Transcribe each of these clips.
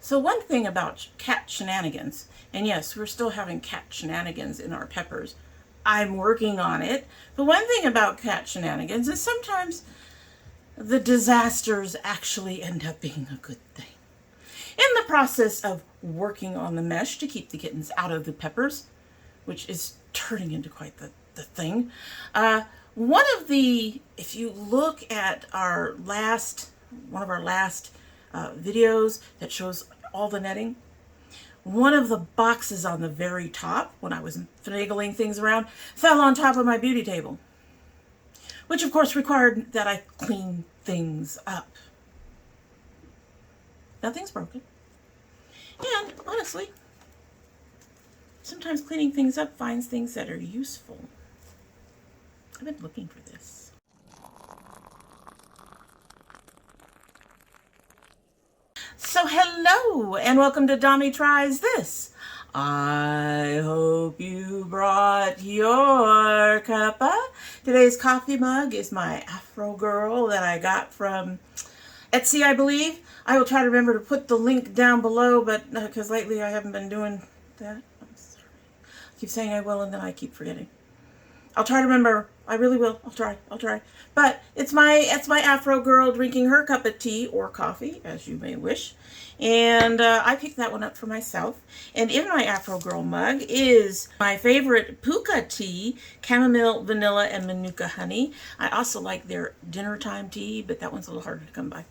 So one thing about cat shenanigans, and yes, we're still having cat shenanigans in our peppers. I'm working on it. But one thing about cat shenanigans is sometimes the disasters actually end up being a good thing. In the process of working on the mesh to keep the kittens out of the peppers, which is turning into quite the thing, one of the, if you look at our last, one of our last videos that shows all the netting, one of the boxes on the very top, when I was finagling things around, fell on top of my beauty table, which of course required that I clean things up. Nothing's broken. And honestly, sometimes cleaning things up finds things that are useful. I've been looking for this. So hello and welcome to Domy Tries This. I hope you brought your cuppa. Today's coffee mug is my Afro Girl that I got from Etsy, I believe. I will try to remember to put the link down below, but because lately I haven't been doing that. I'm sorry. I keep saying I will and then I keep forgetting. I'll try to remember. I really will. I'll try. But it's my Afro Girl drinking her cup of tea or coffee, as you may wish. And I picked that one up for myself. And in my Afro Girl mug is my favorite Pukka tea, chamomile, vanilla, and Manuka honey. I also like their dinner time tea, but that one's a little harder to come by.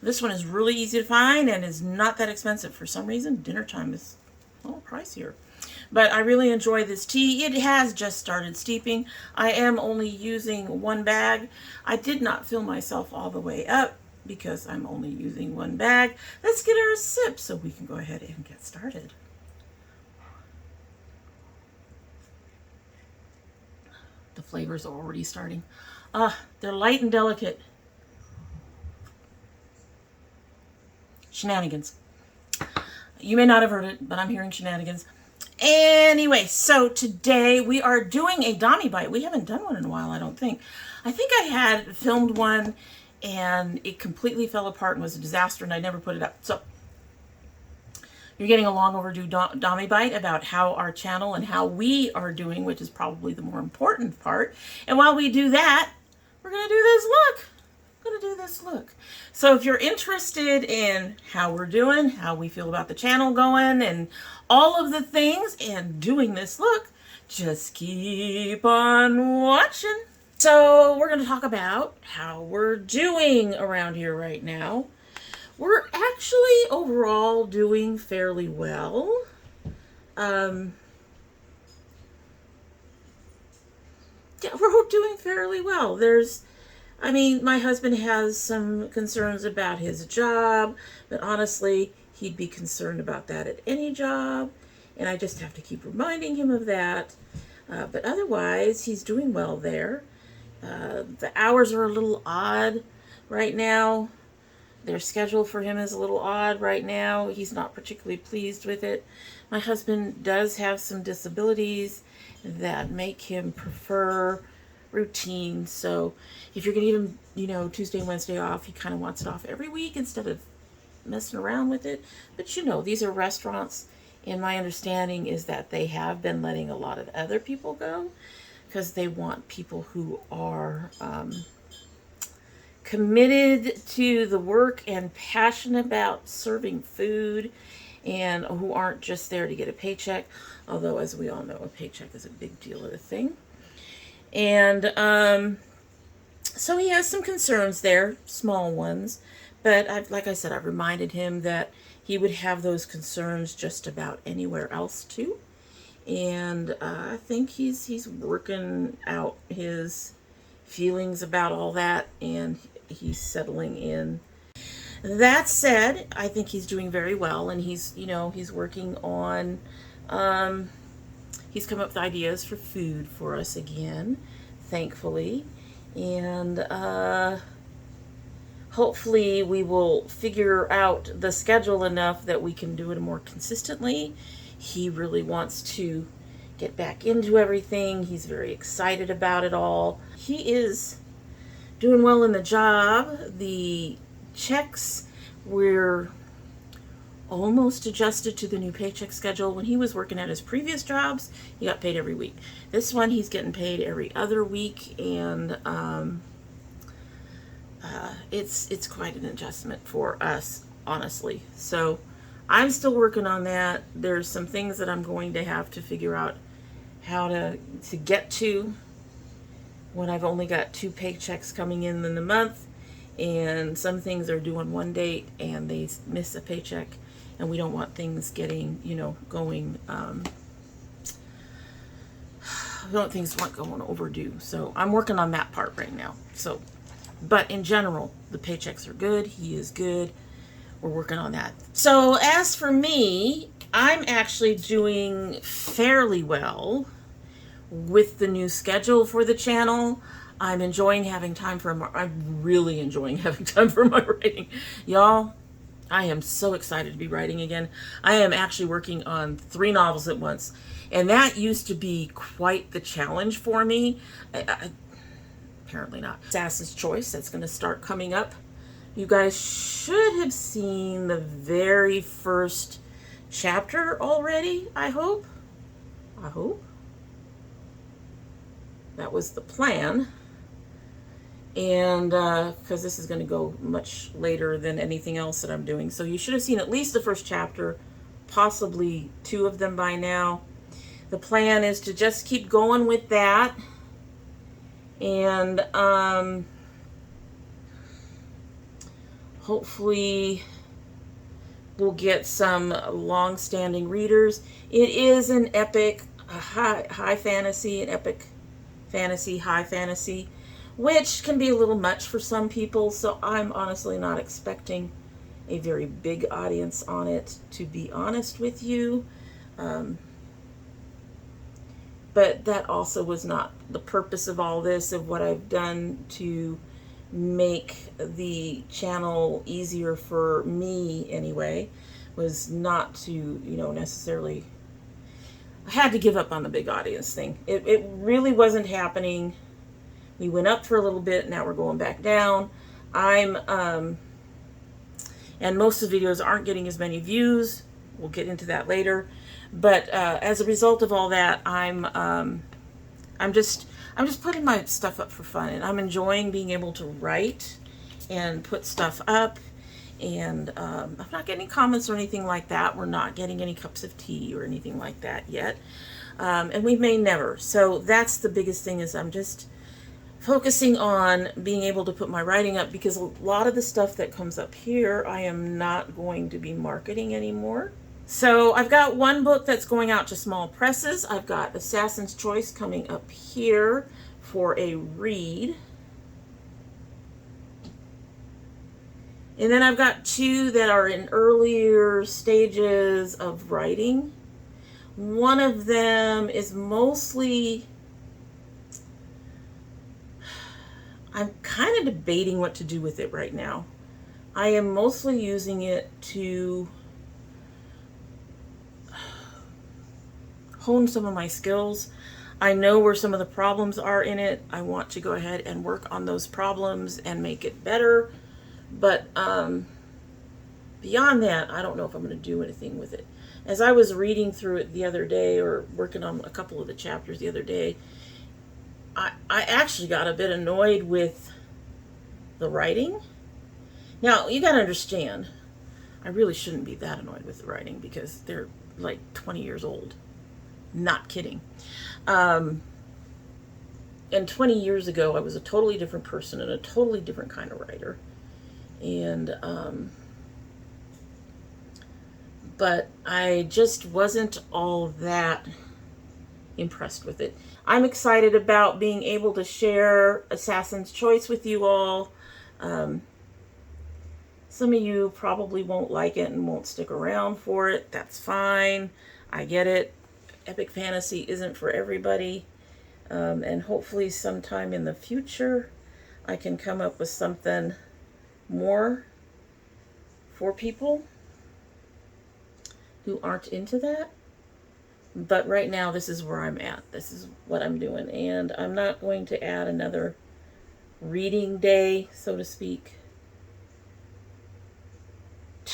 This one is really easy to find and is not that expensive. For some reason, dinner time is a little pricier. But I really enjoy this tea. It has just started steeping. I am only using one bag. I did not fill myself all the way up because I'm only using one bag. Let's get her a sip so we can go ahead and get started. The flavors are already starting. They're light and delicate. Shenanigans. You may not have heard it, but I'm hearing shenanigans. Anyway, so today we are doing a Domy bite. We haven't done one in a while, I don't think. I think I had filmed one and it completely fell apart and was a disaster and I never put it up. So you're getting a long overdue Domy bite about how our channel and how we are doing, which is probably the more important part. And while we do that, we're going to do this look. So if you're interested in how we're doing, how we feel about the channel going, and all of the things, and doing this look, just keep on watching. So we're going to talk about how we're doing around here right now. We're actually overall doing fairly well. Yeah, we're doing fairly well. I mean, my husband has some concerns about his job, but honestly, he'd be concerned about that at any job, and I just have to keep reminding him of that. But otherwise, he's doing well there. The hours are a little odd right now. Their schedule for him is a little odd right now. He's not particularly pleased with it. My husband does have some disabilities that make him prefer routine. So if you're going to give him, Tuesday and Wednesday off, he kind of wants it off every week instead of messing around with it. But these are restaurants, and my understanding is that they have been letting a lot of other people go because they want people who are committed to the work and passionate about serving food and who aren't just there to get a paycheck. Although, as we all know, a paycheck is a big deal of a thing. And so he has some concerns there, small ones, but like I said, I've reminded him that he would have those concerns just about anywhere else too. And I think he's working out his feelings about all that, and he's settling in. That said, I think he's doing very well, and he's working on he's come up with ideas for food for us again, thankfully. And hopefully we will figure out the schedule enough that we can do it more consistently. He really wants to get back into everything. He's very excited about it all. He is doing well in the job. The checks, we're almost adjusted to the new paycheck schedule. When he was working at his previous jobs, he got paid every week. This one, he's getting paid every other week, and it's quite an adjustment for us, honestly. So I'm still working on that. There's some things that I'm going to have to figure out how to get to when I've only got 2 paychecks coming in the month, and some things are due on one date and they miss a paycheck, and we don't want things getting, going, we don't want things going overdue. So I'm working on that part right now. So, but in general, the paychecks are good. He is good. We're working on that. So as for me, I'm actually doing fairly well with the new schedule for the channel. I'm enjoying having time for I'm really enjoying having time for my writing. Y'all, I am so excited to be writing again. I am actually working on 3 novels at once, and that used to be quite the challenge for me. Apparently not. Assassin's Choice, that's going to start coming up. You guys should have seen the very first chapter already, I hope. That was the plan. And because this is going to go much later than anything else that I'm doing. So you should have seen at least the first chapter, possibly 2 of them by now. The plan is to just keep going with that. And hopefully we'll get some long-standing readers. It is an epic, high fantasy, an epic fantasy, high fantasy, which can be a little much for some people, so I'm honestly not expecting a very big audience on it, to be honest with you. But that also was not the purpose of all this, of what I've done to make the channel easier for me anyway, was not to, necessarily, I had to give up on the big audience thing. It really wasn't happening. We went up for a little bit, now we're going back down. And most of the videos aren't getting as many views. We'll get into that later. But as a result of all that, I'm just putting my stuff up for fun, and I'm enjoying being able to write and put stuff up. And I'm not getting comments or anything like that. We're not getting any cups of tea or anything like that yet. And we may never. So that's the biggest thing, is I'm just focusing on being able to put my writing up, because a lot of the stuff that comes up here, I am not going to be marketing anymore. So I've got 1 book that's going out to small presses. I've got Assassin's Choice coming up here for a read. And then I've got 2 that are in earlier stages of writing. One of them is mostly, I'm kind of debating what to do with it right now. I am mostly using it to hone some of my skills. I know where some of the problems are in it. I want to go ahead and work on those problems and make it better. But beyond that, I don't know if I'm going to do anything with it. As I was reading through it the other day, or working on a couple of the chapters the other day, I actually got a bit annoyed with the writing. Now, you got to understand, I really shouldn't be that annoyed with the writing, because they're like 20 years old. Not kidding. And 20 years ago, I was a totally different person and a totally different kind of writer. And, but I just wasn't all that impressed with it. I'm excited about being able to share Assassin's Choice with you all. Some of you probably won't like it and won't stick around for it. That's fine. I get it. Epic fantasy isn't for everybody. And hopefully sometime in the future, I can come up with something more for people who aren't into that. But right now, this is where I'm at. This is what I'm doing. And I'm not going to add another reading day, so to speak,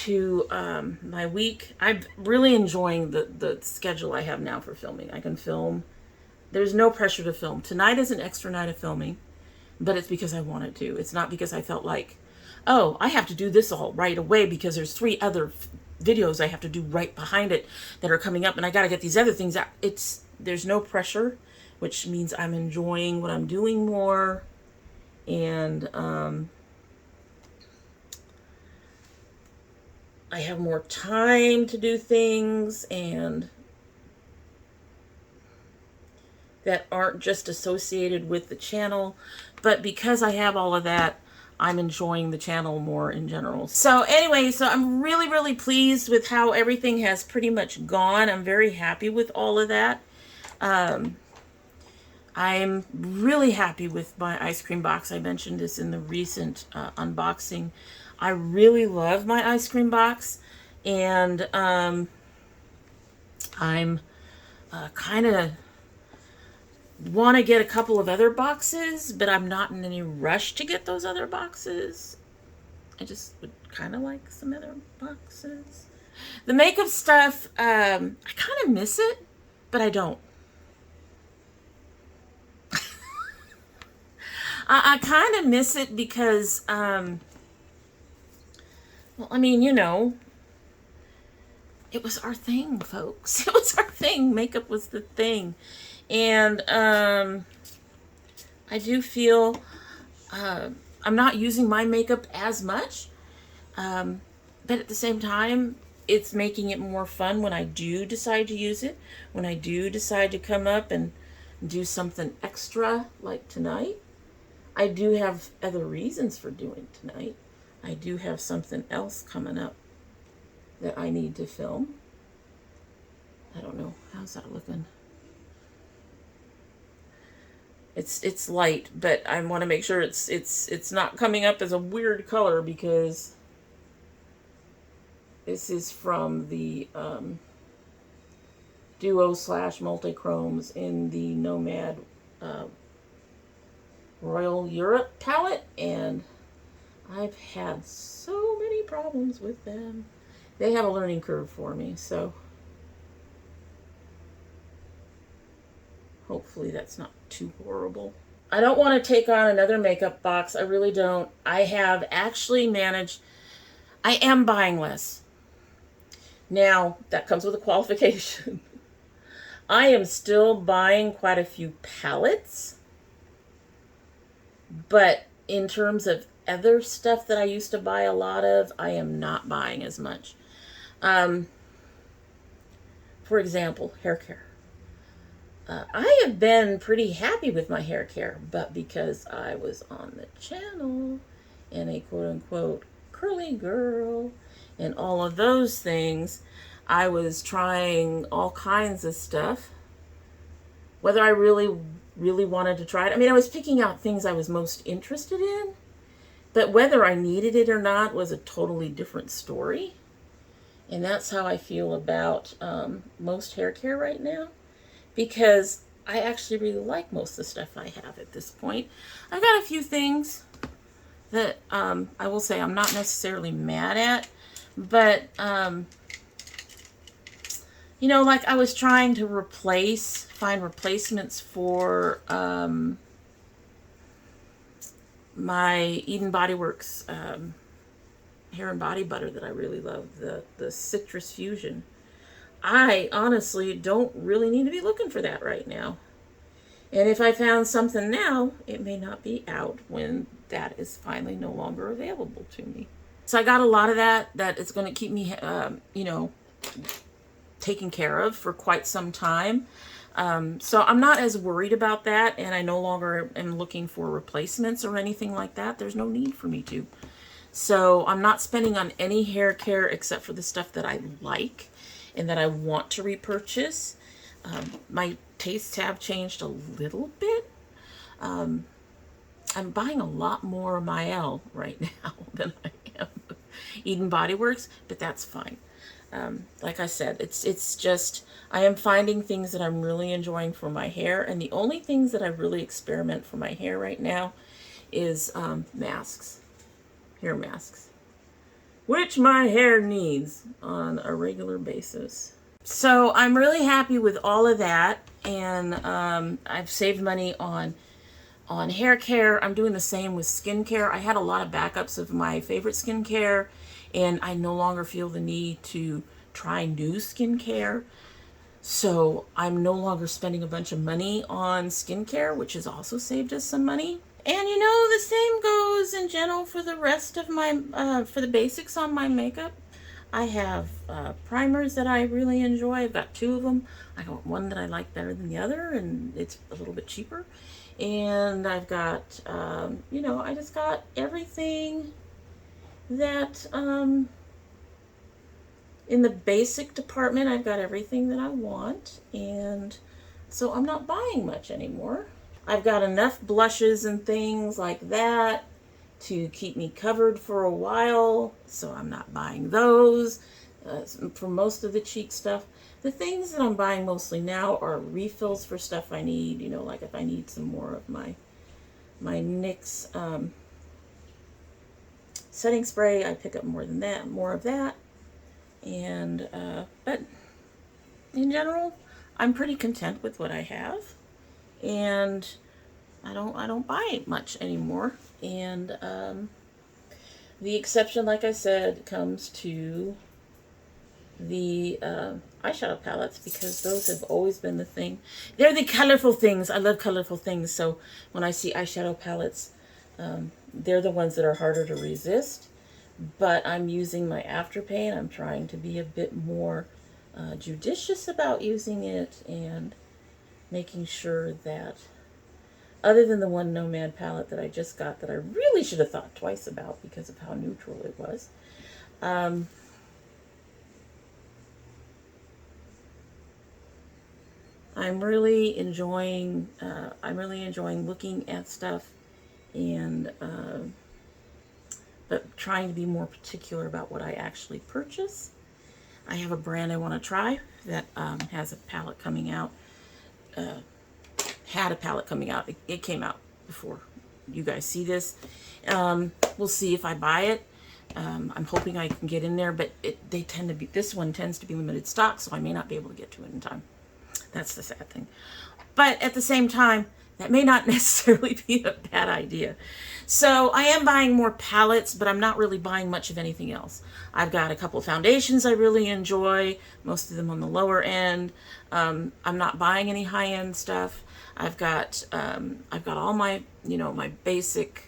to my week. I'm really enjoying the schedule I have now for filming. I can film. There's no pressure to film. Tonight is an extra night of filming, but it's because I wanted to. It's not because I felt like, oh, I have to do this all right away because there's 3 other videos I have to do right behind it that are coming up, and I got to get these other things out. There's no pressure, which means I'm enjoying what I'm doing more, and I have more time to do things and that aren't just associated with the channel. But because I have all of that, I'm enjoying the channel more in general. So anyway, so I'm really, really pleased with how everything has pretty much gone. I'm very happy with all of that. I'm really happy with my ice cream box. I mentioned this in the recent unboxing. I really love my ice cream box, and I'm kind of want to get a couple of other boxes, but I'm not in any rush to get those other boxes. I just would kind of like some other boxes. The makeup stuff, I kind of miss it, but I don't. I kind of miss it because, well, I mean, you know, it was our thing, folks. It was our thing. Makeup was the thing. And I do feel I'm not using my makeup as much, but at the same time, it's making it more fun when I do decide to use it, when I do decide to come up and do something extra like tonight. I do have other reasons for doing tonight. I do have something else coming up that I need to film. I don't know. How's that looking? It's light, but I want to make sure it's not coming up as a weird color, because this is from the duo / multi-chromes in the Nomad Royal Europe palette, and I've had so many problems with them. They have a learning curve for me, so hopefully that's not too horrible. I don't want to take on another makeup box. I really don't. I have actually managed, I am buying less. Now, that comes with a qualification. I am still buying quite a few palettes, but in terms of other stuff that I used to buy a lot of, I am not buying as much. For example, hair care. I have been pretty happy with my hair care, but because I was on the channel and a quote-unquote curly girl and all of those things, I was trying all kinds of stuff. Whether I really wanted to try it, I mean, I was picking out things I was most interested in, but whether I needed it or not was a totally different story. And that's how I feel about most hair care right now, because I actually really like most of the stuff I have at this point. I've got a few things that I will say I'm not necessarily mad at, but you know, like I was trying to find replacements for my Eden Body Works hair and body butter that I really love, the Citrus Fusion. I honestly don't really need to be looking for that right now. And if I found something now, it may not be out when that is finally no longer available to me. So I got a lot of that is going to keep me, you know, taken care of for quite some time. So I'm not as worried about that, and I no longer am looking for replacements or anything like that. There's no need for me to. So I'm not spending on any hair care except for the stuff that I like and that I want to repurchase. My tastes have changed a little bit. I'm buying a lot more Mael right now than I am Eden Body Works, but that's fine. Like I said, it's just, I am finding things that I'm really enjoying for my hair, and the only things that I really experiment for my hair right now is masks, hair masks. which my hair needs on a regular basis. So I'm really happy with all of that, and I've saved money on hair care. I'm doing the same with skincare. I had a lot of backups of my favorite skincare, and I no longer feel the need to try new skincare. So I'm no longer spending a bunch of money on skincare, which has also saved us some money. And you know, the same goes in general for the rest of my, for the basics on my makeup. I have primers that I really enjoy. I've got 2 of them. I got one that I like better than the other, and it's a little bit cheaper. And I've got, you know, I just got everything that, in the basic department, I've got everything that I want. And so I'm not buying much anymore. I've got enough blushes and things like that to keep me covered for a while, so I'm not buying those for most of the cheek stuff. The things that I'm buying mostly now are refills for stuff I need, you know, like if I need some more of my NYX setting spray, I pick up more of that. And but in general, I'm pretty content with what I have, and I don't buy much anymore. And the exception, like I said, comes to the eyeshadow palettes, because those have always been the thing. They're the colorful things. I love colorful things. So when I see eyeshadow palettes, they're the ones that are harder to resist. But I'm using my Afterpay, and I'm trying to be a bit more judicious about using it, and making sure that, other than the one Nomad palette that I just got that I really should have thought twice about because of how neutral it was. I'm really enjoying looking at stuff, and but trying to be more particular about what I actually purchase. I have a brand I want to try that has a palette coming out. Had a palette coming out. It came out before you guys see this. We'll see if I buy it. I'm hoping I can get in there, but this one tends to be limited stock, so I may not be able to get to it in time. That's the sad thing. But at the same time, that may not necessarily be a bad idea. So I am buying more palettes, but I'm not really buying much of anything else. I've got a couple foundations I really enjoy, most of them on the lower end. I'm not buying any high-end stuff. I've got all my, you know, my basic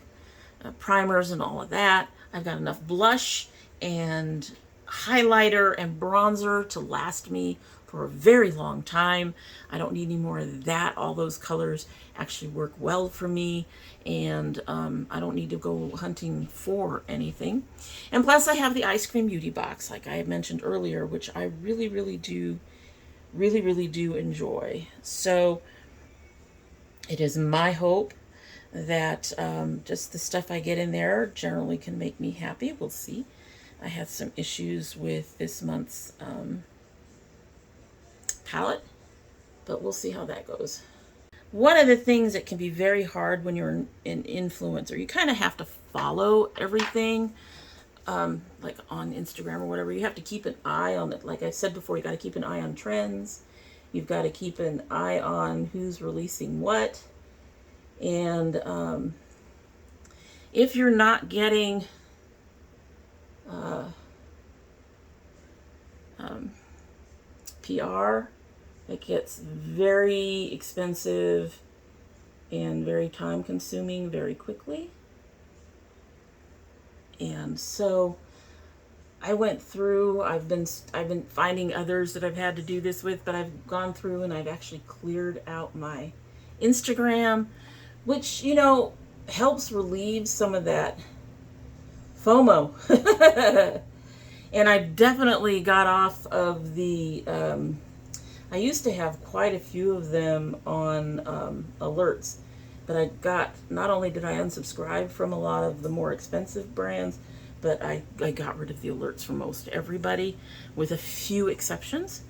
primers and all of that. I've got enough blush and highlighter and bronzer to last me for a very long time. I don't need any more of that. All those colors actually work well for me, and I don't need to go hunting for anything. And plus I have the ice cream beauty box, like I had mentioned earlier, which I really do enjoy. So it is my hope that just the stuff I get in there generally can make me happy. We'll see. I had some issues with this month's palette, but we'll see how that goes. One of the things that can be very hard when you're an influencer, you kind of have to follow everything, like on Instagram or whatever. You have to keep an eye on it. Like I said before, you got to keep an eye on trends. You've got to keep an eye on who's releasing what. And if you're not getting PR, it gets very expensive and very time consuming very quickly. And so I went through, I've been finding others that I've had to do this with, but I've gone through and I've actually cleared out my Instagram, which, you know, helps relieve some of that FOMO. And I definitely got off of the, I used to have quite a few of them on alerts, but I got, not only did I unsubscribe from a lot of the more expensive brands, but I got rid of the alerts for most everybody, with a few exceptions.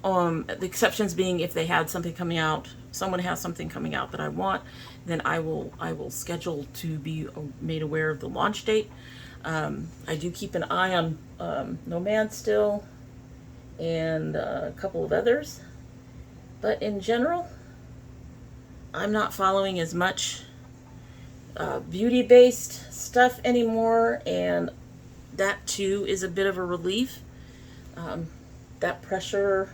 The exceptions being if they had something coming out, someone has something coming out that I want, then I will schedule to be made aware of the launch date. I do keep an eye on Nomad still and a couple of others. But in general, I'm not following as much beauty-based stuff anymore, and that too is a bit of a relief. That pressure,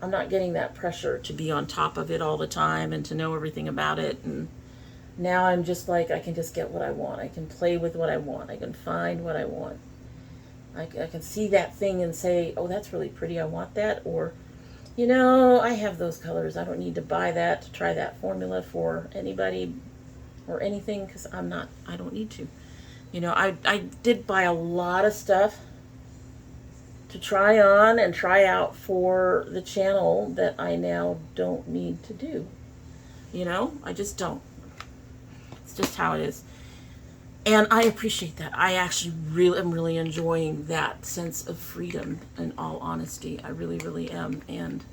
I'm not getting that pressure to be on top of it all the time and to know everything about it. And now I'm just like, I can just get what I want. I can play with what I want. I can find what I want. I can see that thing and say, oh, that's really pretty. I want that. Or, you know, I have those colors. I don't need to buy that to try that formula for anybody or anything, because I don't need to. You know, I did buy a lot of stuff to try on and try out for the channel that I now don't need to do. You know, I just don't. It's just how it is. And I appreciate that. I actually am really enjoying that sense of freedom, in all honesty. I really, really am. And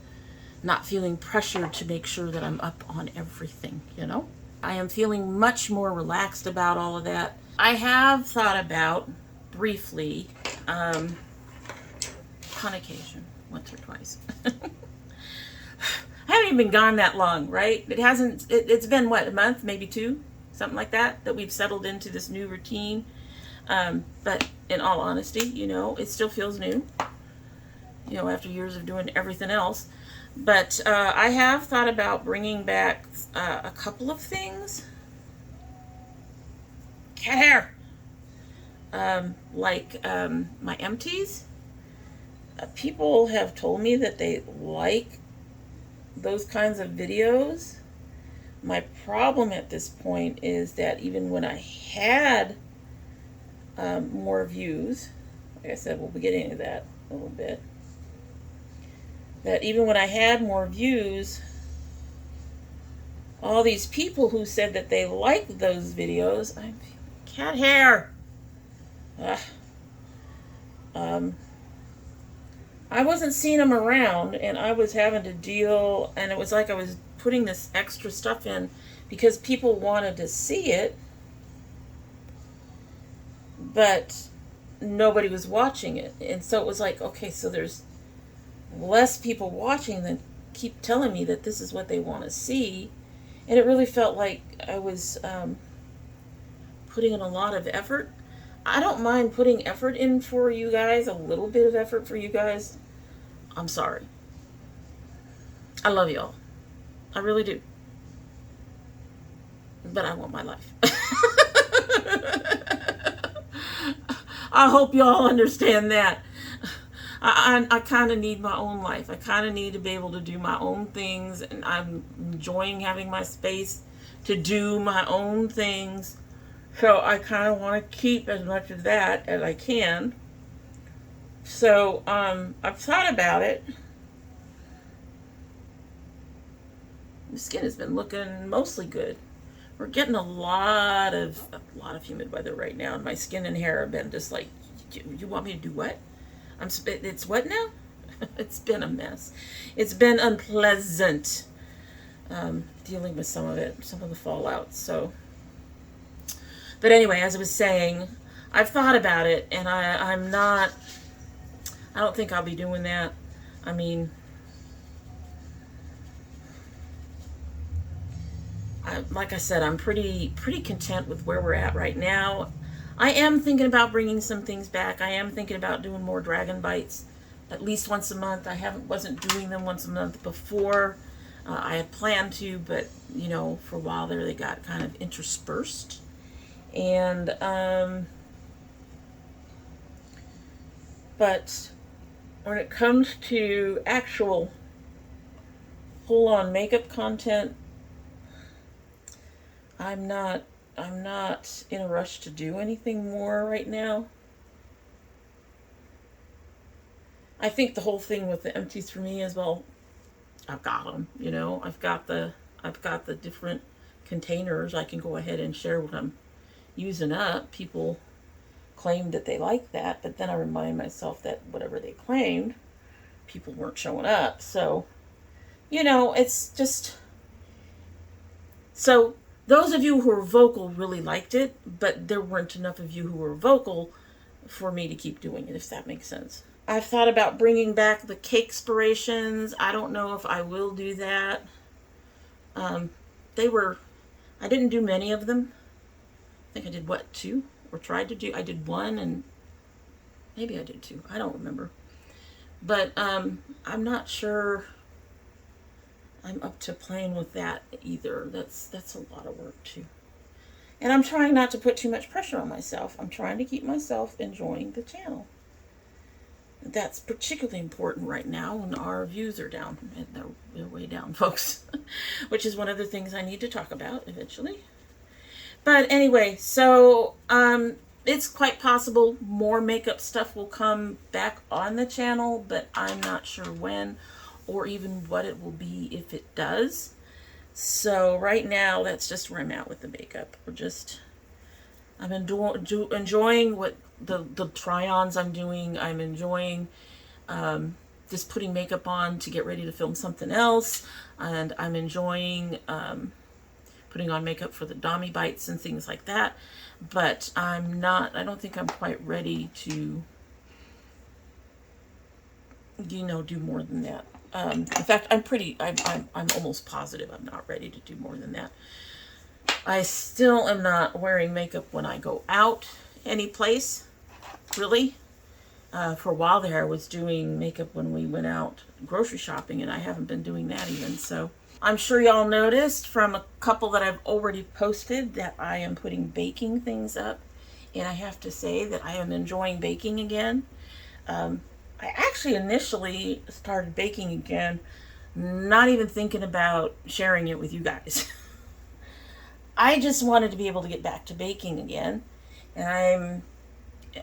not feeling pressured to make sure that I'm up on everything, you know? I am feeling much more relaxed about all of that. I have thought about, briefly, on occasion, once or twice. I haven't even been gone that long, right? It's been, what, a month, maybe 2? Something like that we've settled into this new routine. But in all honesty, you know, it still feels new, you know, after years of doing everything else. But I have thought about bringing back a couple of things. Cat hair. Like my empties. People have told me that they like those kinds of videos. My problem at this point is that even when I had more views, like I said, we'll be getting into that a little bit, that even when I had more views, all these people who said that they liked those videos, cat hair. I wasn't seeing them around, and I was having to deal, and it was like I was putting this extra stuff in because people wanted to see it, but nobody was watching it. And so it was like, okay, so there's less people watching than keep telling me that this is what they want to see. And it really felt like I was putting in a lot of effort. I don't mind putting effort in for you guys, a little bit of effort for you guys. I'm sorry. I love y'all. I really do. But I want my life. I hope y'all understand that. I kind of need my own life. I kind of need to be able to do my own things, and I'm enjoying having my space to do my own things. So I kind of want to keep as much of that as I can. So I've thought about it. The skin has been looking mostly good. We're getting a lot of humid weather right now, and my skin and hair have been just like, you want me to do what? It's what now? It's been a mess. It's been unpleasant dealing with some of it, some of the fallout. So, but anyway, as I was saying, I've thought about it, and I don't think I'll be doing that. I mean, like I said, I'm pretty content with where we're at right now. I am thinking about bringing some things back. I am thinking about doing more dragon bites at least once a month. I wasn't doing them once a month before. I had planned to, but you know, for a while there they got kind of interspersed. And but when it comes to actual full-on makeup content, I'm not in a rush to do anything more right now. I think the whole thing with the empties for me is, well, I've got them, you know, I've got the different containers. I can go ahead and share what I'm using up. People claimed that they like that, but then I remind myself that whatever they claimed, people weren't showing up. So, you know, it's just, so Those of you who were vocal really liked it, but there weren't enough of you who were vocal for me to keep doing it, if that makes sense. I've thought about bringing back the cake-spirations. I don't know if I will do that. I didn't do many of them. I think I did, what, 2? Or tried to do, I did 1 and maybe I did 2. I don't remember. But I'm not sure I'm up to playing with that either. That's a lot of work too. And I'm trying not to put too much pressure on myself. I'm trying to keep myself enjoying the channel. That's particularly important right now when our views are down. And they're way down, folks. Which is one of the things I need to talk about eventually. But anyway, so it's quite possible more makeup stuff will come back on the channel, but I'm not sure when or even what it will be if it does. So right now, that's just where I'm at with the makeup. I'm enjoying what the try-ons I'm doing. I'm enjoying just putting makeup on to get ready to film something else. And I'm enjoying putting on makeup for the Domy bytes and things like that. But I don't think I'm quite ready to, do more than that. In fact, I'm almost positive I'm not ready to do more than that. I still am not wearing makeup when I go out any place, really. For a while there, I was doing makeup when we went out grocery shopping, and I haven't been doing that even. So I'm sure y'all noticed from a couple that I've already posted that I am putting baking things up. And I have to say that I am enjoying baking again. I actually initially started baking again, not even thinking about sharing it with you guys. I just wanted to be able to get back to baking again. And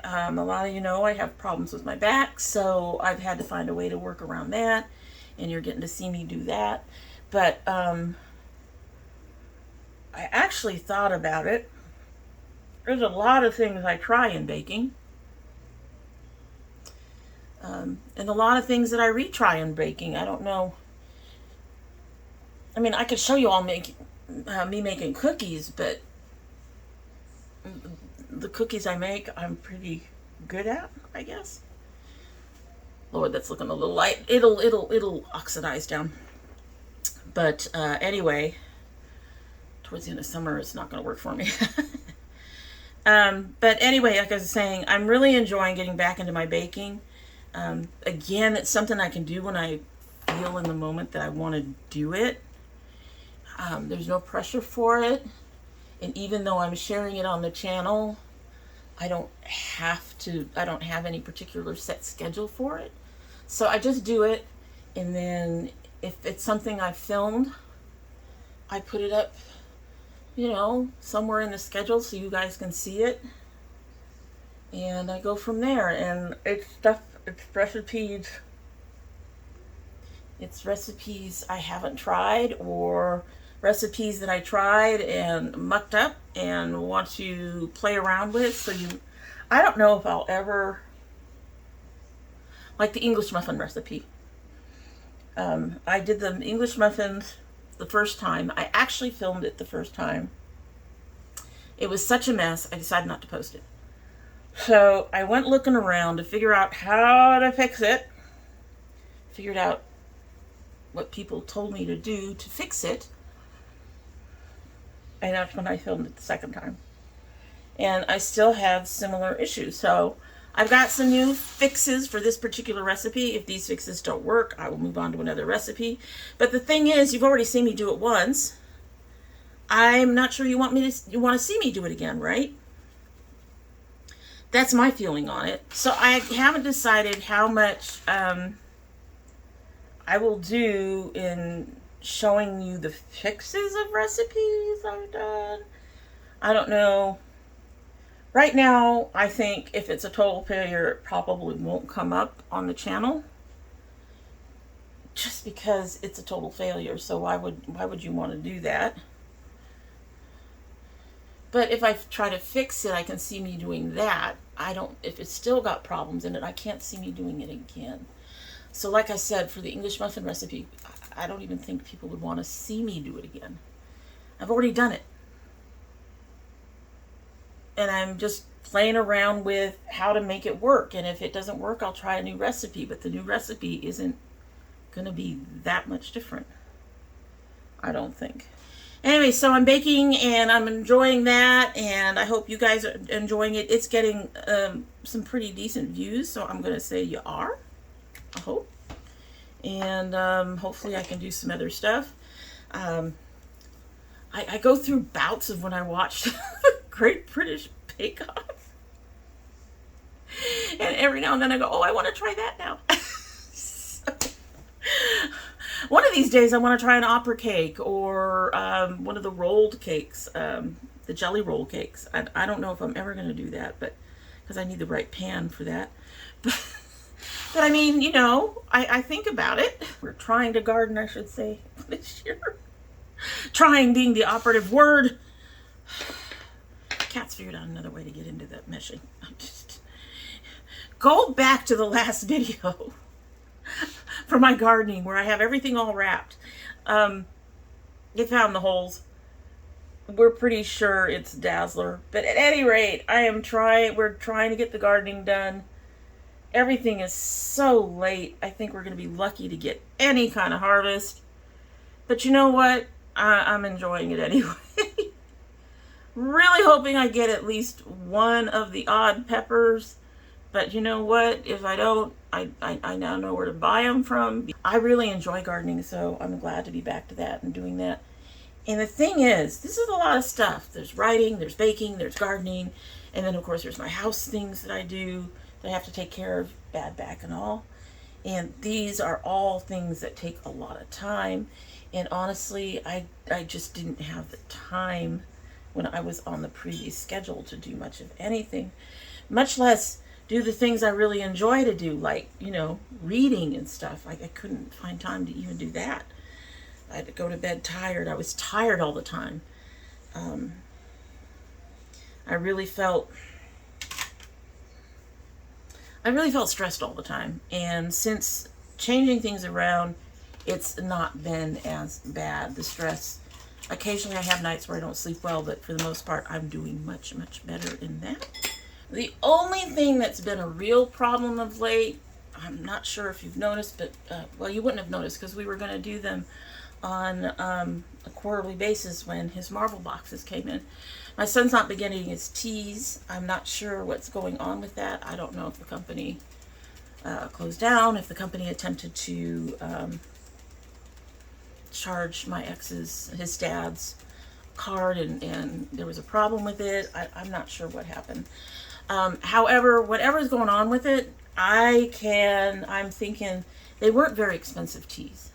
a lot of you know I have problems with my back, so I've had to find a way to work around that. And you're getting to see me do that. But I actually thought about it. There's a lot of things I try in baking. And a lot of things that I retry in baking. I don't know. I mean, I could show you all me making cookies, but the cookies I make, I'm pretty good at, I guess. Lord, that's looking a little light. It'll oxidize down. But anyway, towards the end of summer, it's not going to work for me. But anyway, like I was saying, I'm really enjoying getting back into my baking. Again, it's something I can do when I feel in the moment that I want to do it. There's no pressure for it. And even though I'm sharing it on the channel, I don't have any particular set schedule for it. So I just do it. And then if it's something I filmed, I put it up, somewhere in the schedule so you guys can see it. And I go from there. And it's recipes. It's recipes I haven't tried, or recipes that I tried and mucked up and want to play around with. I don't know if I'll ever, like the English muffin recipe. I did the English muffins the first time. I actually filmed it the first time. It was such a mess, I decided not to post it. So I went looking around to figure out how to fix it. Figured out what people told me to do to fix it. And that's when I filmed it the second time. And I still have similar issues. So I've got some new fixes for this particular recipe. If these fixes don't work, I will move on to another recipe. But the thing is, you've already seen me do it once. I'm not sure you want to see me do it again, right? That's my feeling on it. So I haven't decided how much I will do in showing you the fixes of recipes I've done. I don't know. Right now, I think if it's a total failure, it probably won't come up on the channel. Just because it's a total failure. So why would you want to do that? But if I try to fix it, I can see me doing that. If it's still got problems in it, I can't see me doing it again. So like I said, for the English muffin recipe, I don't even think people would want to see me do it again. I've already done it. and I'm just playing around with how to make it work. And if it doesn't work, I'll try a new recipe, but the new recipe isn't going to be that much different, I don't think. Anyway, so I'm baking and I'm enjoying that, and I hope you guys are enjoying it. It's getting some pretty decent views, so I'm going to say you are, I hope. And hopefully I can do some other stuff. I go through bouts of when I watch Great British Bake Off. And every now and then I go, oh, I want to try that now. One of these days I want to try an opera cake or one of the rolled cakes, the jelly roll cakes. I don't know if I'm ever going to do that, but because I need the right pan for that. But I mean, you know, I think about it. We're trying to garden, I should say, this year. Trying being the operative word. Cat's figured out another way to get into that meshing. Go back to the last video for my gardening where I have everything all wrapped. They found the holes. We're pretty sure it's Dazzler, but at any rate, we're trying to get the gardening done. Everything is so late. I think we're going to be lucky to get any kind of harvest. But you know what? I'm enjoying it anyway. Really hoping I get at least one of the odd peppers. But you know what? If I don't, I now know where to buy them from. I really enjoy gardening, so I'm glad to be back to that and doing that. And the thing is, this is a lot of stuff. There's writing, there's baking, there's gardening, and then of course there's my house things that I do that I have to take care of, bad back and all. And these are all things that take a lot of time. And honestly, I just didn't have the time when I was on the previous schedule to do much of anything, much less do the things I really enjoy to do, like, you know, reading and stuff. I couldn't find time to even do that. I had to go to bed tired. I was tired all the time. I really felt stressed all the time. And since changing things around, it's not been as bad, the stress. Occasionally I have nights where I don't sleep well, but for the most part, I'm doing much, much better in that. The only thing that's been a real problem of late, I'm not sure if you've noticed, but, well, you wouldn't have noticed because we were going to do them on a quarterly basis when his Marvel boxes came in. My son's not been getting his teas. I'm not sure what's going on with that. I don't know if the company closed down, if the company attempted to charge my his dad's card and there was a problem with it. I'm not sure what happened. However, whatever's going on with it, I'm thinking they weren't very expensive teas.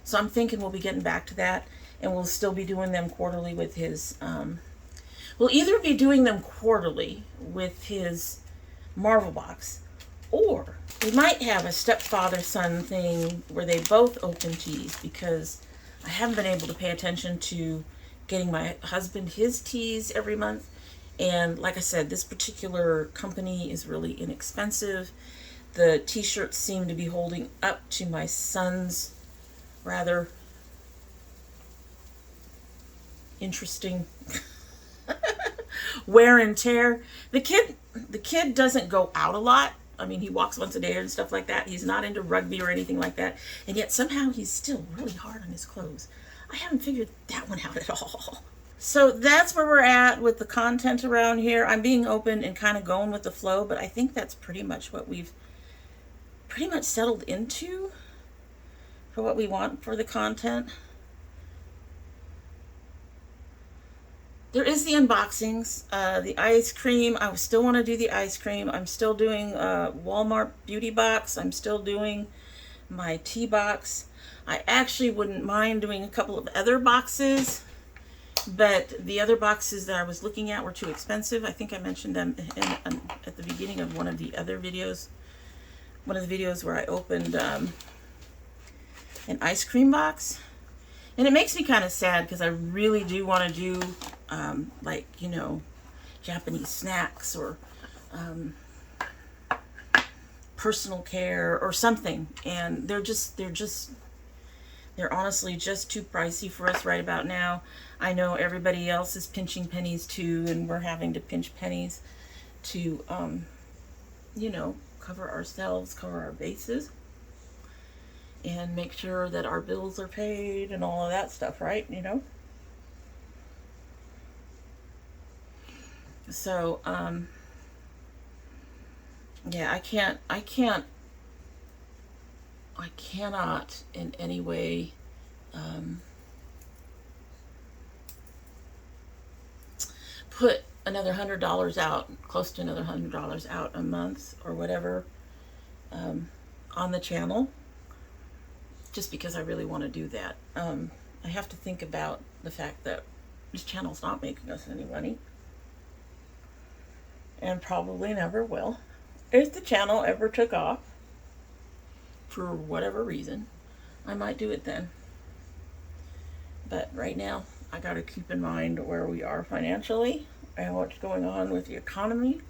So I'm thinking we'll be getting back to that, and we'll still be doing them quarterly with his, we'll either be doing them quarterly with his Marvel box, or we might have a stepfather-son thing where they both open teas, because I haven't been able to pay attention to getting my husband his teas every month. And like I said, this particular company is really inexpensive. The t-shirts seem to be holding up to my son's rather interesting wear and tear. The kid doesn't go out a lot. I mean, he walks once a day and stuff like that. He's not into rugby or anything like that. And yet somehow he's still really hard on his clothes. I haven't figured that one out at all. So that's where we're at with the content around here. I'm being open and kind of going with the flow, but I think that's pretty much what we've pretty much settled into for what we want for the content. There is the unboxings, the ice cream. I still want to do the ice cream. I'm still doing Walmart beauty box. I'm still doing my tea box. I actually wouldn't mind doing a couple of other boxes, but the other boxes that I was looking at were too expensive. I think I mentioned them at the beginning of one of the other videos. One of the videos where I opened an ice cream box. And it makes me kind of sad because I really do want to do like, you know, Japanese snacks or personal care or something. And they They're honestly just too pricey for us right about now. I know everybody else is pinching pennies too, and we're having to pinch pennies to, you know, cover ourselves, cover our bases, and make sure that our bills are paid and all of that stuff, right? You know? So, yeah, I cannot in any way put another $100 out, close to another $100 out a month or whatever, on the channel, just because I really want to do that. I have to think about the fact that this channel's not making us any money, and probably never will. If the channel ever took off, for whatever reason, I might do it then. But right now, I got to keep in mind where we are financially and what's going on with the economy,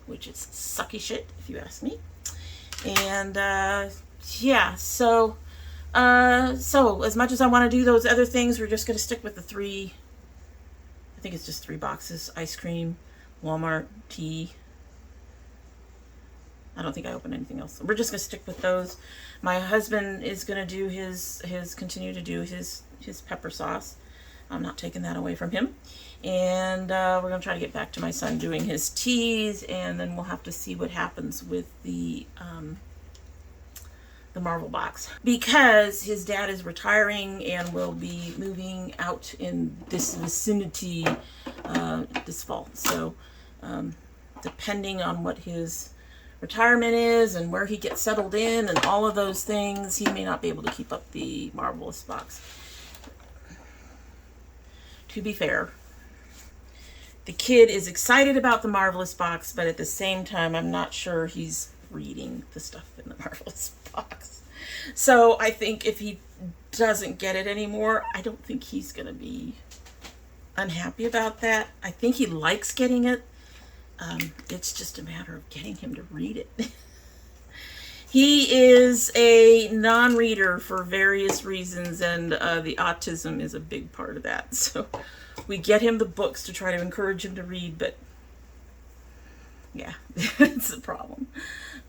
which is sucky shit, if you ask me. And yeah, so as much as I want to do those other things, we're just going to stick with the three. I think it's just 3 boxes: ice cream, Walmart, tea. I don't think I opened anything else. We're just going to stick with those. My husband is going to do continue to do his pepper sauce. I'm not taking that away from him. And we're going to try to get back to my son doing his teas, and then we'll have to see what happens with the Marvel box. Because his dad is retiring and will be moving out in this vicinity this fall. So depending on what his retirement is and where he gets settled in and all of those things, he may not be able to keep up the Marvelous box. To be fair, the kid is excited about the Marvelous box, but at the same time, I'm not sure he's reading the stuff in the Marvelous box. So I think if he doesn't get it anymore, I don't think he's going to be unhappy about that. I think he likes getting it. It's just a matter of getting him to read it. He is a non-reader for various reasons, and the autism is a big part of that. So we get him the books to try to encourage him to read, but yeah, it's a problem.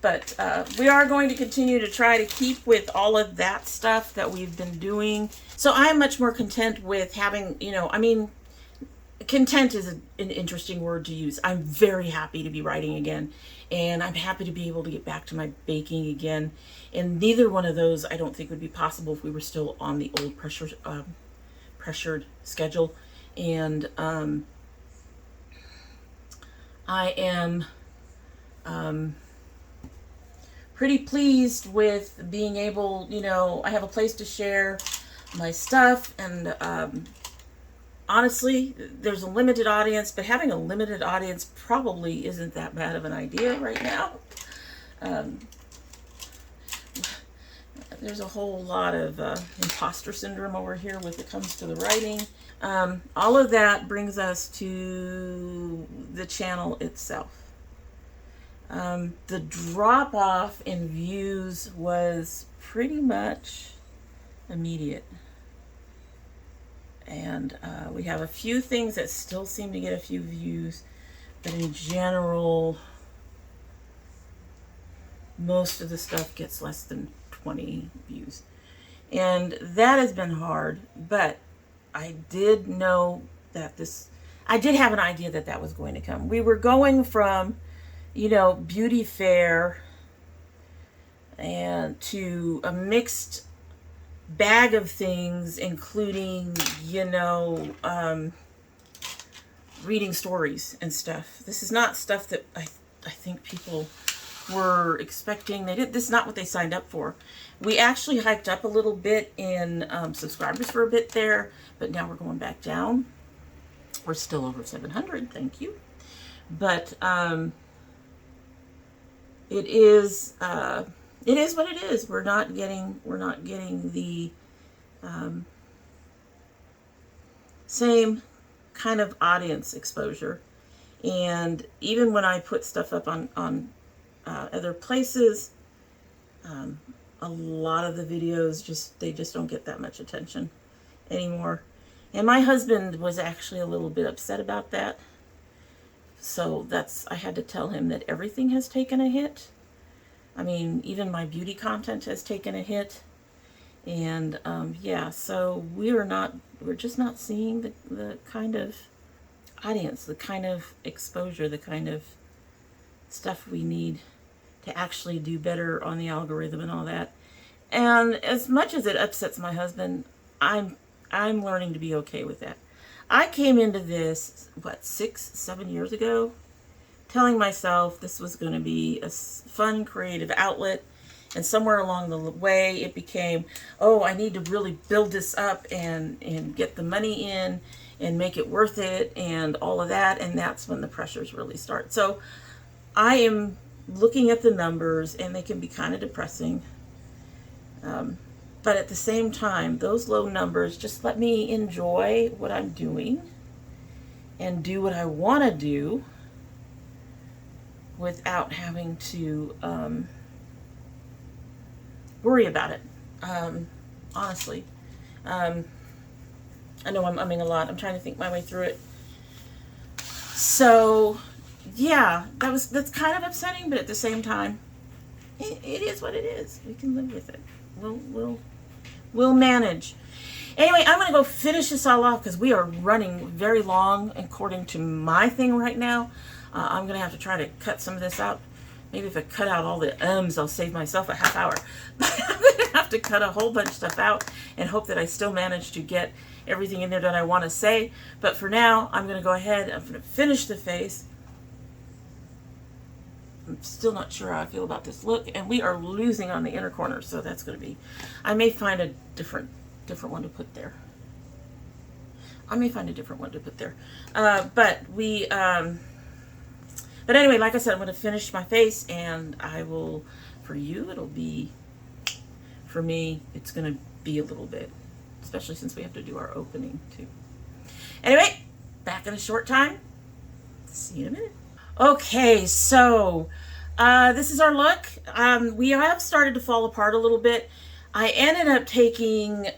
But we are going to continue to try to keep with all of that stuff that we've been doing. So I'm much more content with having, you know, I mean, content is an interesting word to use. I'm very happy to be writing again, and I'm happy to be able to get back to my baking again. And neither one of those I don't think would be possible if we were still on the old pressured schedule. And I am pretty pleased with being able, you know, I have a place to share my stuff, and honestly, there's a limited audience, but having a limited audience probably isn't that bad of an idea right now. There's a whole lot of imposter syndrome over here when it comes to the writing. All of that brings us to the channel itself. The drop off in views was pretty much immediate. And we have a few things that still seem to get a few views, but in general, most of the stuff gets less than 20 views. And that has been hard, but I did know that I did have an idea that that was going to come. We were going from, you know, beauty fair and to a mixed bag of things, including, you know, reading stories and stuff. This is not stuff that I think people were expecting. This is not what they signed up for. We actually hiked up a little bit in subscribers for a bit there, but now we're going back down. We're still over 700, thank you. But it is what it is. We're not getting the same kind of audience exposure. And even when I put stuff up on other places, a lot of the videos they just don't get that much attention anymore. And my husband was actually a little bit upset about that. So I had to tell him that everything has taken a hit. I mean, even my beauty content has taken a hit. And yeah, so we're just not seeing the kind of audience, the kind of exposure, the kind of stuff we need to actually do better on the algorithm and all that. And as much as it upsets my husband, I'm learning to be okay with that. I came into this, 6-7 years ago, telling myself this was going to be a fun, creative outlet. And somewhere along the way, it became, oh, I need to really build this up and get the money in and make it worth it and all of that. And that's when the pressures really start. So I am looking at the numbers, and they can be kind of depressing. But at the same time, those low numbers just let me enjoy what I'm doing and do what I want to do without having to worry about it. Honestly, I know I'm umming a lot. I'm trying to think my way through it. So yeah, that's kind of upsetting, but at the same time, it is what it is. We can live with it. We'll manage. Anyway, I'm going to go finish this all off because we are running very long according to my thing right now. I'm going to have to try to cut some of this out. Maybe if I cut out all the I'll save myself a half hour. But I'm going to have to cut a whole bunch of stuff out and hope that I still manage to get everything in there that I want to say. But for now, I'm going to go ahead. I'm going to finish the face. I'm still not sure how I feel about this look, and we are losing on the inner corner, so that's going to be, I may find a different one to put there. But anyway, like I said, I'm going to finish my face, and I will, for you, it'll be, for me, it's going to be a little bit, especially since we have to do our opening too. Anyway, back in a short time. See you in a minute. Okay, so this is our look. We have started to fall apart a little bit. I ended up taking 2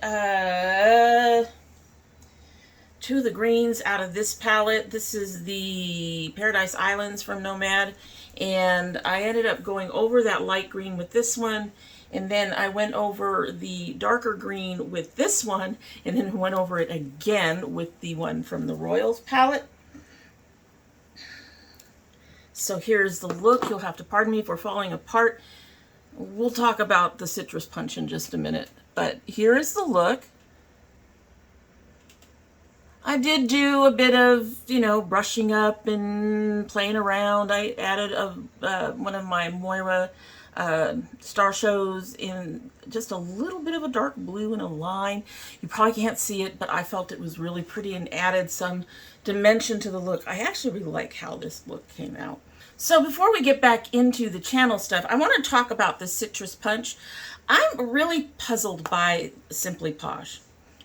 of the greens out of this palette. This is the Paradise Islands from Nomad, and I ended up going over that light green with this one, and then I went over the darker green with this one, and then went over it again with the one from the Royals palette. So here's the look. You'll have to pardon me for falling apart. We'll talk about the citrus punch in just a minute. But here is the look. I did do a bit of, brushing up and playing around. I added one of my Moira star shows in just a little bit of a dark blue and a line. You probably can't see it, but I felt it was really pretty and added some dimension to the look. I actually really like how this look came out. So before we get back into the channel stuff, I want to talk about the citrus punch. I'm really puzzled by Simply Posh.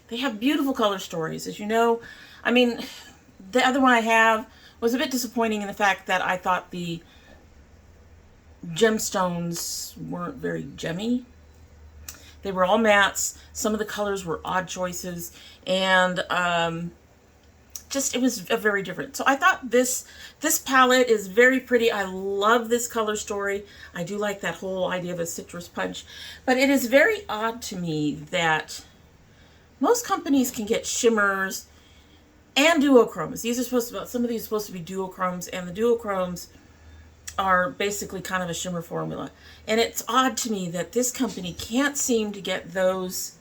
They have beautiful color stories, as you know. I mean, the other one I have was a bit disappointing in the fact that I thought the gemstones weren't very gemmy. They were all mattes. Some of the colors were odd choices, and it was very different. So I thought this palette is very pretty. I love this color story. I do like that whole idea of a citrus punch, but it is very odd to me that most companies can get shimmers and duochromes. These are some of these are supposed to be duochromes, and the duochromes are basically kind of a shimmer formula. And it's odd to me that this company can't seem to get those,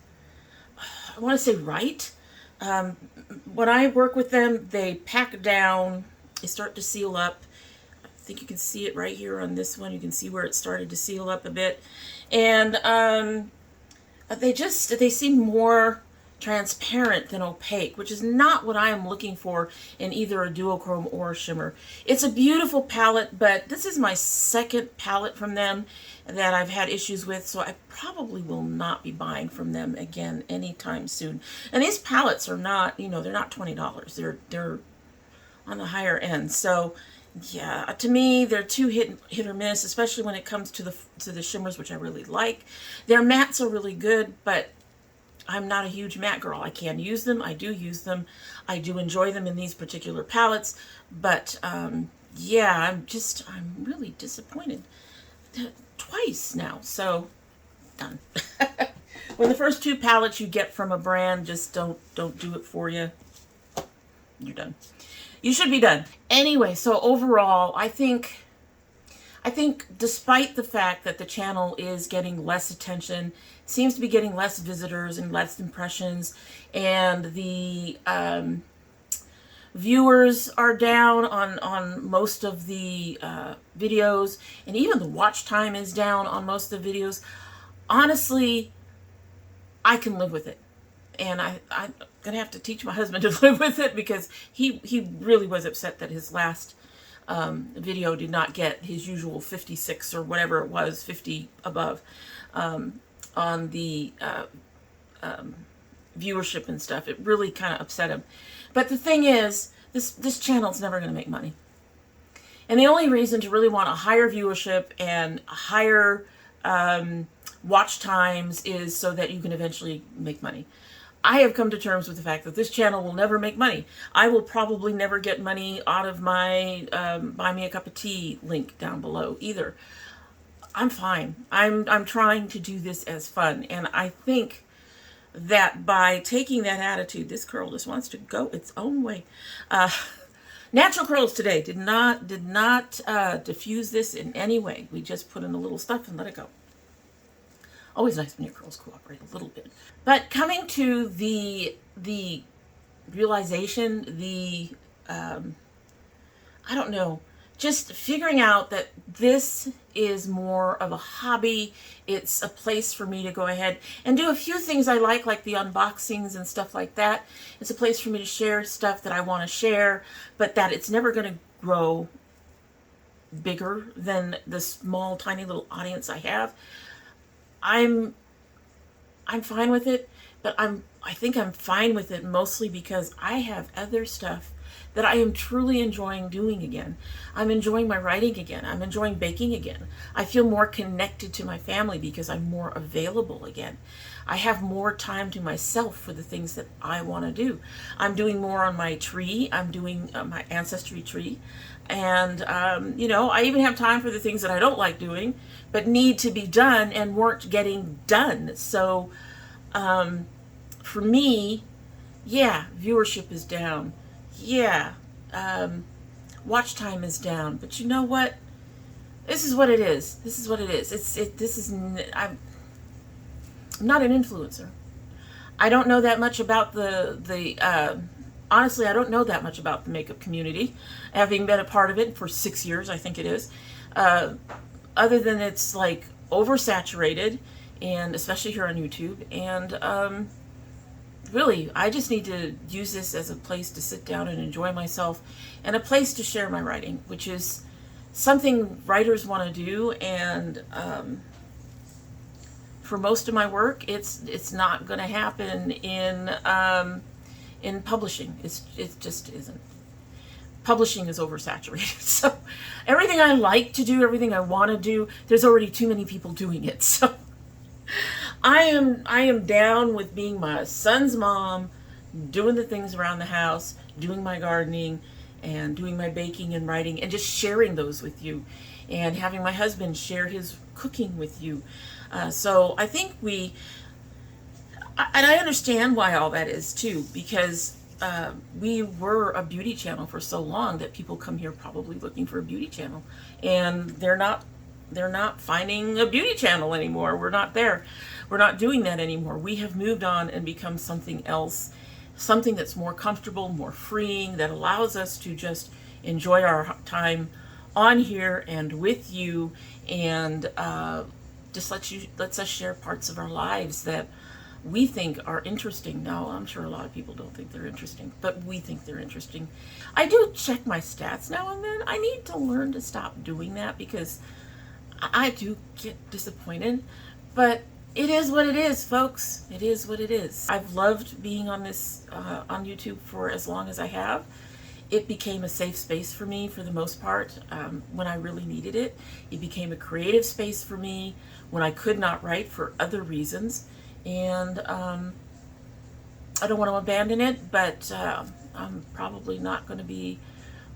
I want to say, right. When I work with them, they pack down, they start to seal up. I think you can see it right here on this one. You can see where it started to seal up a bit. And they seem more transparent than opaque, which is not what I am looking for in either a duochrome or a shimmer. It's a beautiful palette, but this is my second palette from them that I've had issues with, so I probably will not be buying from them again anytime soon. And these palettes are not, they're not $20. They're on the higher end. So Yeah, to me, they're too hit or miss, especially when it comes to the shimmers, which I really like. Their mattes are really good, but I'm not a huge matte girl. I can use them. I do use them. I do enjoy them in these particular palettes, but yeah, I'm really disappointed twice now. So done. When the first two palettes you get from a brand just don't do it for you, you're done. You should be done. Anyway, so overall, I think despite the fact that the channel is getting less attention, seems to be getting less visitors and less impressions, and the viewers are down on most of the videos, and even the watch time is down on most of the videos, honestly, I can live with it. And I'm going to have to teach my husband to live with it, because he really was upset that his last video did not get his usual 56 or whatever it was, 50 above, on the viewership and stuff. It really kind of upset him. But the thing is, this channel's never going to make money. And the only reason to really want a higher viewership and a higher watch times is so that you can eventually make money. I have come to terms with the fact that this channel will never make money. I will probably never get money out of my Buy Me a Cup of Tea link down below either. I'm fine. I'm trying to do this as fun, and I think that by taking that attitude, this curl just wants to go its own way. Natural curls today did not diffuse this in any way. We just put in a little stuff and let it go. Always nice when your curls cooperate a little bit. But coming to the realization, I don't know, just figuring out that this is more of a hobby. It's a place for me to go ahead and do a few things I like the unboxings and stuff like that. It's a place for me to share stuff that I want to share, but that it's never going to grow bigger than the small, tiny little audience I have. I'm fine with it, but I think I'm fine with it mostly because I have other stuff that I am truly enjoying doing again. I'm enjoying my writing again. I'm enjoying baking again. I feel more connected to my family because I'm more available again. I have more time to myself for the things that I want to do. I'm doing more on my tree. I'm doing my ancestry tree. And, you know, I even have time for the things that I don't like doing, but need to be done and weren't getting done. So, for me, yeah, viewership is down. Yeah, watch time is down. But you know what? This is what it is. This is what it is. I'm not an influencer. I don't know that much about honestly, I don't know that much about the makeup community, having been a part of it for 6 years, I think it is. Other than it's like oversaturated, and especially here on YouTube. And really, I just need to use this as a place to sit down and enjoy myself, and a place to share my writing, which is something writers want to do. And for most of my work, it's not going to happen in publishing. It just isn't. Publishing is oversaturated. So everything I like to do, everything I want to do, there's already too many people doing it. So I am down with being my son's mom, doing the things around the house, doing my gardening, and doing my baking and writing, and just sharing those with you, and having my husband share his cooking with you. So I think and I understand why all that is too, because we were a beauty channel for so long that people come here probably looking for a beauty channel, and they're not finding a beauty channel anymore. We're not there. We're not doing that anymore. We have moved on and become something else, something that's more comfortable, more freeing, that allows us to just enjoy our time on here and with you, and just lets us share parts of our lives that we think are interesting. Now, I'm sure a lot of people don't think they're interesting, but we think they're interesting. I do check my stats now and then. I need to learn to stop doing that, because I do get disappointed, but it is what it is, folks. It is what it is. I've loved being on this, on YouTube for as long as I have, it became a safe space for me for the most part when I really needed it. It became a creative space for me when I could not write for other reasons. And I don't want to abandon it, but I'm probably not going to be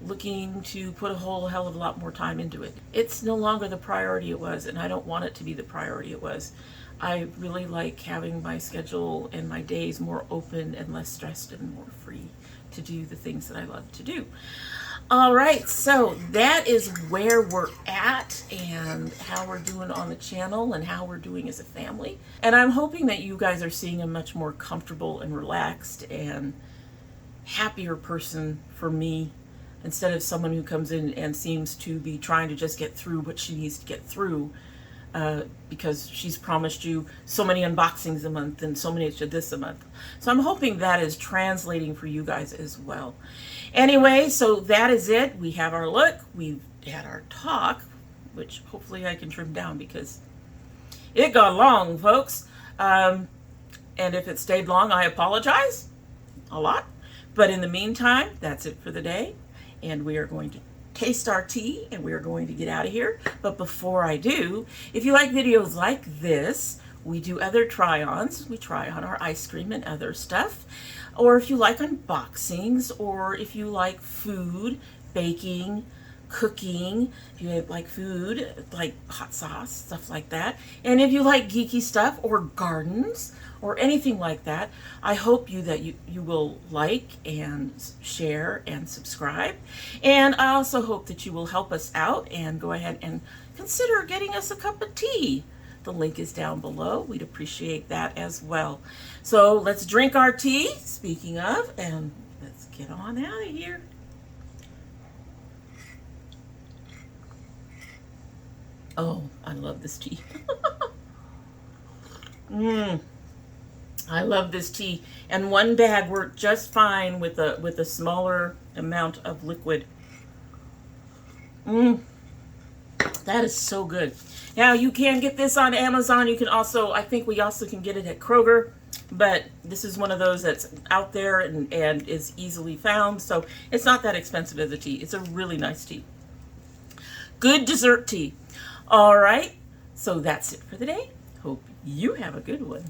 looking to put a whole hell of a lot more time into it. It's no longer the priority it was, and I don't want it to be the priority it was. I really like having my schedule and my days more open and less stressed and more free to do the things that I love to do. All right, so that is where we're at and how we're doing on the channel and how we're doing as a family. And I'm hoping that you guys are seeing a much more comfortable and relaxed and happier person for me, instead of someone who comes in and seems to be trying to just get through what she needs to get through because she's promised you so many unboxings a month and so many extra this a month. So I'm hoping that is translating for you guys as well. Anyway, so that is it. We have our look. We've had our talk, which hopefully I can trim down because it got long, folks. And if it stayed long, I apologize a lot. But in the meantime, that's it for the day. And we are going to taste our tea and we are going to get out of here. But before I do, if you like videos like this, we do other try-ons. We try on our ice cream and other stuff. Or if you like unboxings, or if you like food, baking, cooking, if you like food, like hot sauce, stuff like that. And if you like geeky stuff or gardens or anything like that, I hope that you will like and share and subscribe. And I also hope that you will help us out and go ahead and consider getting us a cup of tea. The link is down below. We'd appreciate that as well. So let's drink our tea, speaking of, and let's get on out of here. Oh, I love this tea. I love this tea. And one bag worked just fine with a smaller amount of liquid. That is so good. Now, you can get this on Amazon. You can also, I think we also can get it at Kroger. But this is one of those that's out there and is easily found. So it's not that expensive as a tea. It's a really nice tea. Good dessert tea. All right. So that's it for the day. Hope you have a good one.